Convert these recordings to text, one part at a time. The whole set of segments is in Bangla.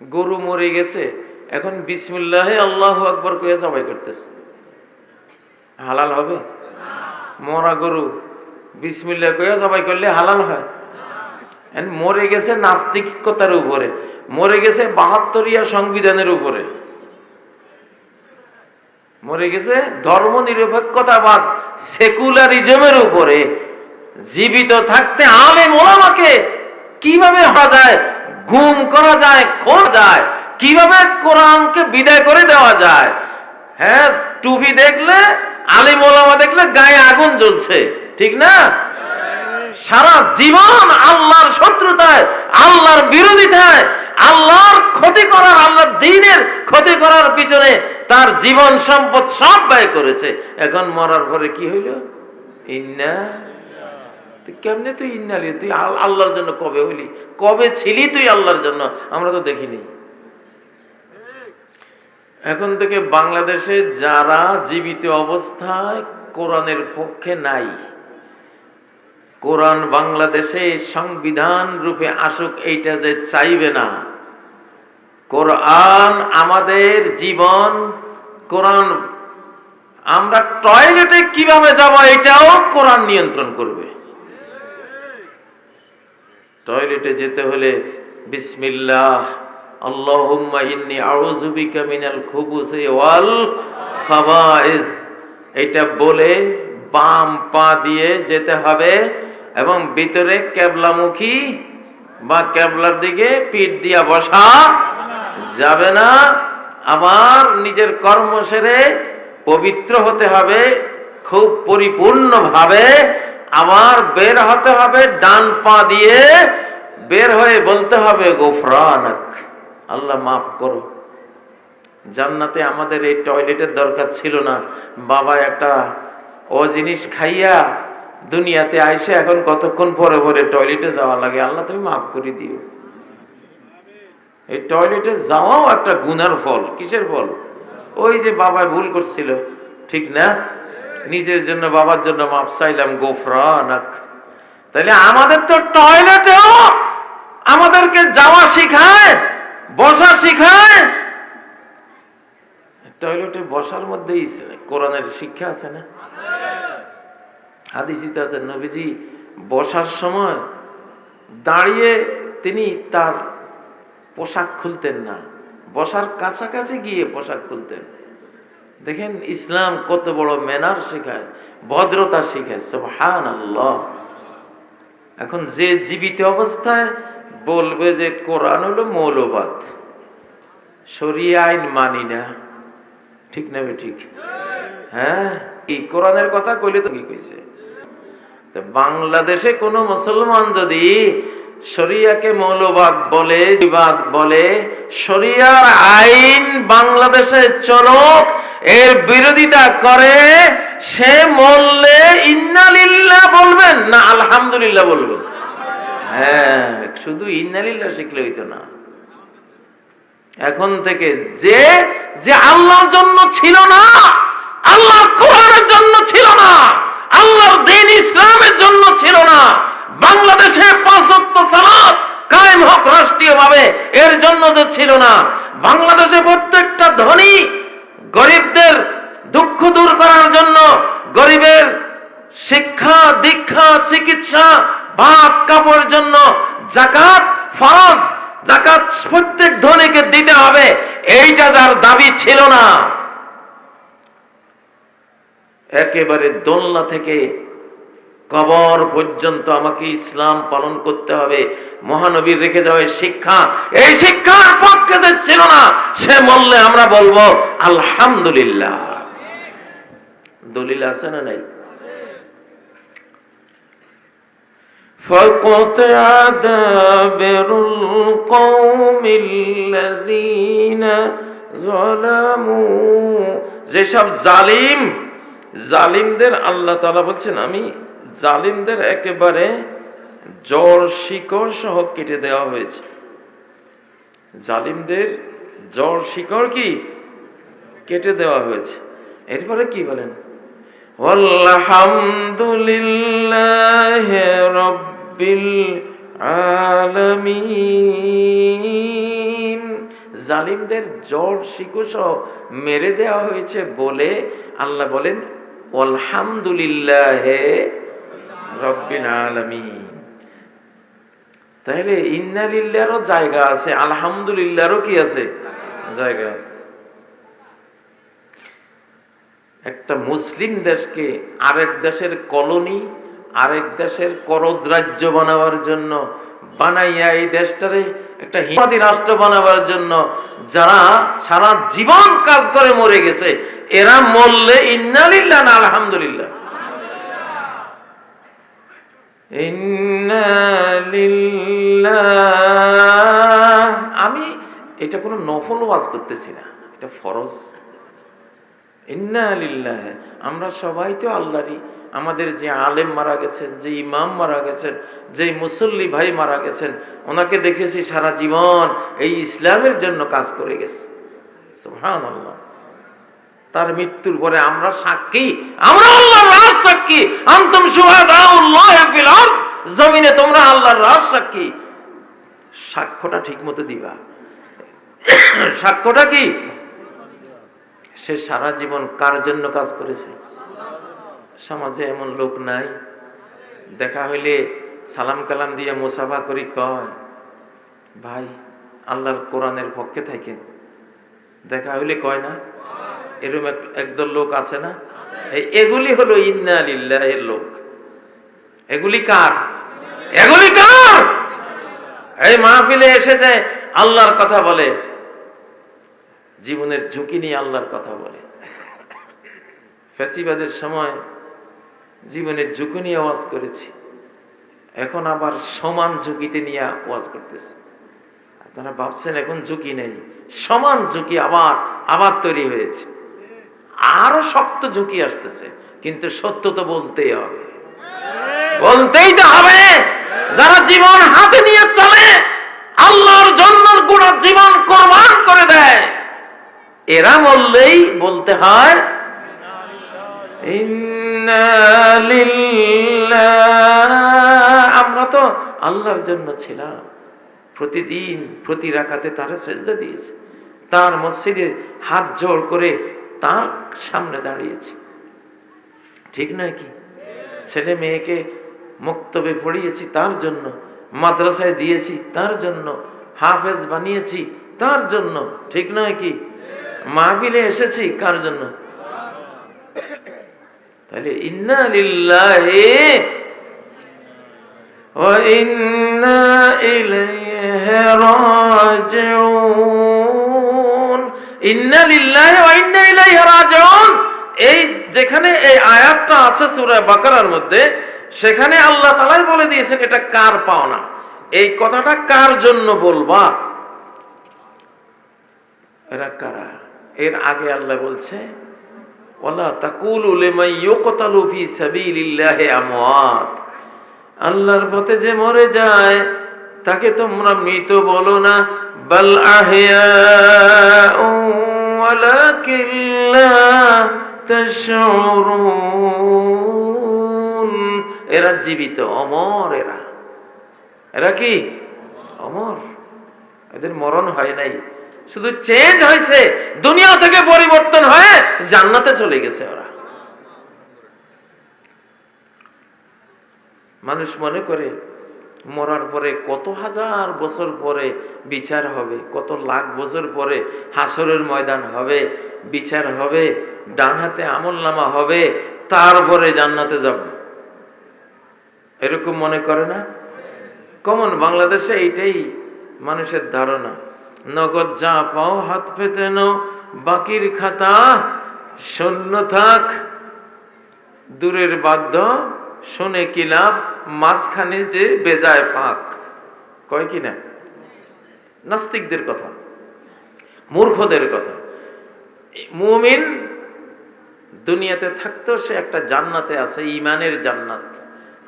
গরু মরে গেছে, এখন বিসমিল্লাহ আল্লাহু আকবার কইয়া জবাই করতেছে, হালাল হবে? মরা গরু বিসমিল্লাহ কইয়া জবাই করলে হালাল হয়? মরে গেছে নাস্তিকতার উপরে, মরে গেছে ৭২ সংবিধানের উপরে, মরে গেছে ধর্ম নিরপেক্ষতাবাদ সেকুলারিজমের উপরে। জীবিত থাকতে আলেম ওলামাকে কিভাবে হওয়া যায়, গুম করা যায়, খোয়া যায়, কিভাবে কোরআনকে বিদায় করে দেওয়া যায়। হ্যাঁ, টুপি দেখলে, আলেম ওলামা দেখলে গায়ে আগুন জ্বলছে, ঠিক না? সারা জীবন আল্লাহর শত্রুতায়, আল্লাহর বিরোধিতায়, আল্লাহর ক্ষতি করার, আল্লাহর দ্বীনের ক্ষতি করার পিছনে তার জীবন সম্পদ সব ব্যয় করেছে। এখন মরার পরে কি হইল? ইন্না। কেমনে তুই ইন্নালি? তুই আল্লাহর জন্য কবে হইলি? কবে ছিলি তুই আল্লাহর জন্য? আমরা তো দেখিনি। এখন থেকে বাংলাদেশে যারা জীবিত অবস্থায় কোরআনের পক্ষে নাই, কোরআন বাংলাদেশে সংবিধান রূপে আসুক এইটা যে চাইবে না, কোরআন আমাদের জীবন, কোরআন আমরা টয়লেটে কিভাবে যাব এটাও কোরআন নিয়ন্ত্রণ করবে। টয়লেটে যেতে হলে বিসমিল্লাহ আল্লাহুম্মা ইন্নী আউযু বিকা মিনাল খুবুসি ওয়াল খাবাইস, এটা বলে বাম পা দিয়ে যেতে হবে এবং ভিতরে কেবলামুখী বা কেবলার দিকে পিঠ দিয়া বসা যাবে না। আবার নিজের কর্ম সেরে পবিত্র হতে হবে খুব পরিপূর্ণভাবে, আবার বের হতে হবে ডান পা দিয়ে, বের হয়ে বলতে হবে গফরানাক, আল্লাহ মাফ করো। জান্নাতে আমাদের এই টয়লেটের দরকার ছিল না। বাবা একটা ও জিনিস খাইয়া দুনিয়াতে আইসে এখন কতক্ষণ পরে পরে টয়লেটে যাওয়া লাগে, আল্লাহ তুমি মাফ করে দিও। এই টয়লেটে যাওয়াও একটা গুনার ফল। কিসের ফল? ওই যে বাবা ভুল করছিল, ঠিক না? নিজের জন্য বাবার জন্য মাফ চাইলাম, গফরানাক। তাহলে আমাদের তো টয়লেটেও আমাদেরকে যাওয়া শিখায়, বসা শিখায়। টয়লেটে বসার মধ্যেই কোরআনের শিক্ষা আছে না? হাদিসিতে আছে নবীজি বসার সময় দাঁড়িয়ে তিনি তার পোশাক খুলতেন না, বসার কাছাকাছি গিয়ে পোশাক খুলতেন। দেখেন ইসলাম কত বড় ম্যানার শেখায়, ভদ্রতা শেখায়। সুবহানাল্লাহ। এখন যে জীবিত অবস্থায় বলবে যে কোরআন হলো মৌলবাদ, শরিয়া আইন মানি না, ঠিক না? ঠিক। হ্যাঁ, কি কোরআনের কথা কইলে তো কি কইছে? তো বাংলাদেশে কোন মুসলমান যদি শরিয়াকে মৌলবাদ বলে, বিবাদ বলে, শরিয়ার আইন বাংলাদেশে চলক, এর বিরোধিতা করে, সে মরলে ইন্না লিল্লাহ বলবেন না আলহামদুলিল্লাহ বলবেন? হ্যাঁ, শুধু ইন্না লিল্লাহ শিখলে হইতো না। এখন থেকে যে যে আল্লাহর জন্য ছিল না, আল্লাহর কোরআনের জন্য ছিল না, আল্লাহর দ্বীন ইসলামের জন্য ছিল না, বাংলাদেশে ৫ ওয়াক্ত সালাত কায়েম হোক রাষ্ট্রীয়ভাবে, এর জন্য যে ছিল না, বাংলাদেশে প্রত্যেকটা ধনী গরিবদের দুঃখ দূর করার জন্য, গরিবের শিক্ষা দীক্ষা চিকিৎসা ভাত কাপড়ের জন্য যাকাত ফরজ, যাকাত প্রত্যেক ধনীকে দিতে হবে, এইটা যার দাবি ছিল না, একেবারে দোলনা থেকে কবর পর্যন্ত আমাকে ইসলাম পালন করতে হবে, মহানবীর রেখে যাওয়া শিক্ষা, এই শিক্ষার পক্ষে যে ছিল না, সে বললে আমরা বলবো আলহামদুলিল্লাহ। দলিল আছে না নাই? فَقَطَعَ دَابِرُ الْقَوْمِ الَّذِينَ ظَلَمُوا, যেসব জালিমদের আল্লাহ তাআলা বলছেন আমি জালিমদের একেবারে জড় শিকড় সহ কেটে দেওয়া হয়েছে। জালিমদের জড় শিকড় কি কেটে দেওয়া হয়েছে। এরপরে কি বলেন? আলহামদুলিল্লাহি রাব্বিল আলামিন, জালিমদের জড় শিকুসহ মেরে দেওয়া হয়েছে বলে আল্লাহ বলেন আলহামদুলিল্লাহে রব্বিল আলামিন। তাহলে ইন্না লিল্লাহরও জায়গা আছে, আলহামদুলিল্লাহরও কি আছে? জায়গা আছে। একটা মুসলিম দেশকে আরেক দেশের কলোনি, আরেক দেশের করদ্রাজ্য বানাবার জন্য বানাইয়া এই দেশটারে একটা হিন্দু রাষ্ট্র বানাবার জন্য যারা সারা জীবন কাজ করে মরে গেছে, এরা মরলে ইন্না লিল্লাহ না আলহামদুলিল্লাহ? ইন্না লিল্লাহ। আমি এটা কোনো নফল ওয়াজ করতেছি না, এটা ফরজ। ইন্না লিল্লাহ। আমরা সবাই তো আল্লাহরই। আমাদের যে আলেম মারা গেছেন, যে ইমাম মারা গেছেন, যে মুসল্লি ভাই মারা গেছেন, ওনাকে দেখেছি সারা জীবন এই ইসলামের জন্য কাজ করে গেছে। সুবহানাল্লাহ। তার মৃত্যুর পরে আমরা সাক্ষী, আমরা আল্লাহর রাজ সাক্ষী। আনতুম শুহাদাউল্লাহি ফিল আরদ। জমিনে তোমরা আল্লাহর রাজ সাক্ষী। সাক্ষ্যটা ঠিকমতো দিবা। সাক্ষ্যটা কি? সে সারা জীবন কার জন্য কাজ করেছে? সমাজে এমন লোক নাই দেখা হইলে সালাম কালাম দিয়ে মুসাফা করি, কয় ভাই আল্লাহর কোরআনের পক্ষে থাকেন। দেখা হইলে কয় না? এরকম একদল লোক আছে না? এগুলি হলো ইন্না লিল্লাহের লোক। এগুলি কার? এগুলি কার? এই মাহফিলে এসে যায় আল্লাহর কথা বলে, জীবনের ঝুঁকি নিয়ে আল্লাহর কথা বলে। ফ্যাসিবাদের সময় জীবনের ঝুঁকি নিয়ে ওয়াজ করেছি, এখন আবার সমান ঝুঁকিতে নিয়ে ওয়াজ করতেছে। আপনারা ভাবছেন এখন ঝুঁকি নেই, সমান ঝুঁকি আবার আবার তৈরি হয়েছে। আরো শক্ত ঝুঁকি আসতেছে, কিন্তু সত্য তো বলতেই হবে, বলতেই তো হবে। যারা জীবন হাতে নিয়ে চলে, আল্লাহর জন্য গোটা জীবন কোরবান করে দেয়, এরা বললেই বলতে হয় ইন্না লিল্লাহ। আমরা তো আল্লাহর জন্য ছিলাম, প্রতিদিন প্রতি রাকাতে তার সেজদা দিয়েছি, তার মসজিদে হাত জোড় করে তার সামনে দাঁড়িয়েছি, ঠিক নয় কি? ছেলে মেয়েকে মক্তবে পড়িয়েছি তার জন্য, মাদ্রাসায় দিয়েছি তার জন্য, হাফেজ বানিয়েছি তার জন্য, ঠিক নয় কি? মাহফিলে এসেছি কার জন্য? তাহলে ইন্না লিল্লাহি ওয়া ইন্না ইলাইহি রাজিউন। ইন্না লিল্লাহি ওয়া ইন্না ইলাইহি রাজিউন। এই যেখানে এই আয়াতটা আছে সূরা বাকারার মধ্যে, সেখানে আল্লাহ তাআলাই বলে দিয়েছেন এটা কার পাওনা। এই কথাটা কার জন্য বলবা? এরা কারা? এর আগে আল্লাহ বলছে ওয়ালা তাকুলু লিমান ইউকতালু ফি সাবিলিল্লাহি আমওয়াত। আল্লাহর পথে যে মরে যায় তাকে তোমরা মৃত বলো না, বাল আহইয়াউ ওয়ালাকিন লা তাশউরুন। এরা জীবিত, অমর। এরা কি? অমর। এদের মরণ হয় নাই, শুধু চেঞ্জ হয়েছে, দুনিয়া থেকে পরিবর্তন হয়ে জান্নাতে চলে গেছে ওরা। মানুষ মনে করে মরার পরে কত হাজার বছর পরে বিচার হবে, কত লাখ বছর পরে হাসরের ময়দান হবে, বিচার হবে, ডান হাতে আমলনামা হবে, তারপরে জান্নাতে যাব, এরকম মনে করে না? কমন বাংলাদেশে এইটাই মানুষের ধারণা। নগদ যা পাও হাত পেতে নাও, বাকির খাতা শূন্য থাক। দূরের বাদ্য শুনে কি লাভ, মাঝখানে যে বেজায় ফাঁক। কয় কি না? নাস্তিকদের কথা, মূর্খদের কথা। মুমিন দুনিয়াতে থাকতেও সে একটা জান্নাতে আছে, ইমানের জান্নাত,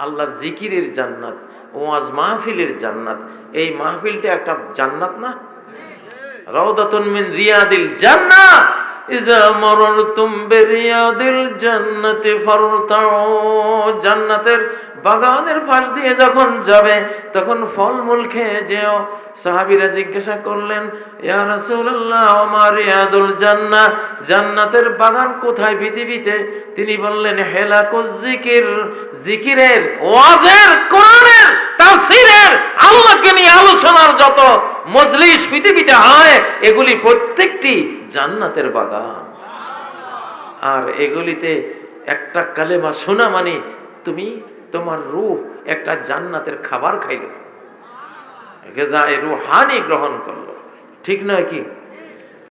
আল্লাহর জিকিরের জান্নাত, ওয়াজ মাহফিলের জান্নাত। এই মাহফিলটা একটা জান্নাত না? রাউদাতুন মিন রিয়াদিল জান্নাহ ইযা মারারতুম বিরিয়াদিল জান্নাতি ফারতাউ। জান্নাতের বাগানের পাশ দিয়ে যখন যাবে তখন ফলমূল খেয়ে যেও। সাহাবীরা জিজ্ঞাসা করলেন, ইয়া রাসূলুল্লাহ ওমা রিয়াদুল জান্নাহ, জান্নাতের বাগান কোথায় পৃথিবীতে? তিনি বললেন হেলাকুজ জিকির, জিকিরের, ওয়াজের, কোরআনের, তাফসীরের, আল্লাহকে নিয়ে আলোচনার যত মজলিস পৃথিবীতে হয় এগুলি প্রত্যেকটি জান্নাতের বাগান। আর এগুলিতে একটা কালেমা শোনা মানে তুমি তোমার রূহ একটা জান্নাতের খাবার খাইলো, রুহানি গ্রহণ করলো, ঠিক নয় কি?